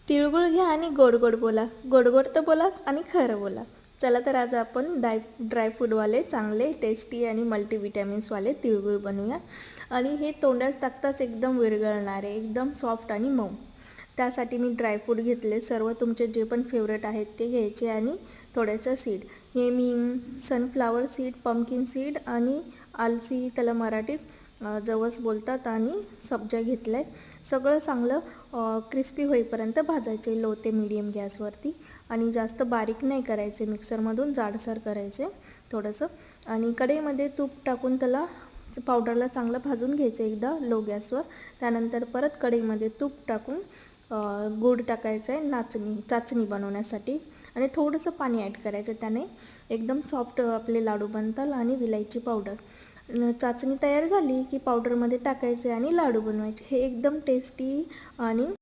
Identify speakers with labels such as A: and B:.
A: तिळगुळ घ्या आणि गोड गोड बोला, गोड गोड तर बोलाच आणि खरं बोला. चला तर आज आपण ड्रायफ्रूटवाले चांगले टेस्टी आणि मल्टीविटॅमिन्सवाले तिळगुळ बनवूया. आणि हे तोंडात टाकताच एकदम विरघळणारे, एकदम सॉफ्ट आणि मऊ. त्यासाठी मी ड्रायफ्रूट घेतले, सर्व तुमचे जे पण फेवरेट आहेत ते घ्यायचे. आणि थोड्याचं सीड, हे मी सनफ्लावर सीड, पंपकिन सीड आणि आलसी, त्याला मराठीत जवस बोलतात, आणि सब्जा घेतलं आहे. सगळं चांगलं क्रिस्पी होईपर्यंत भाजायचे लो ते मीडियम गॅसवरती. आणि जास्त बारीक नाही करायचे, मिक्सरमधून जाडसर करायचे थोडंसं. आणि कढईमध्ये तूप टाकून त्याला पावडरला चांगलं भाजून घ्यायचं एकदा लो गॅसवर. त्यानंतर परत कढईमध्ये तूप टाकून गूळ टाकायचं आहे चाचणी बनवण्यासाठी. आणि थोडंसं पाणी ॲड करायचं, त्याने एकदम सॉफ्ट आपले लाडू बनतात. आणि विलायची पावडर, चाचणी तयार झाली की पावडरमध्ये टाकायचे आणि लाडू बनवायचे. हे एकदम टेस्टी आणि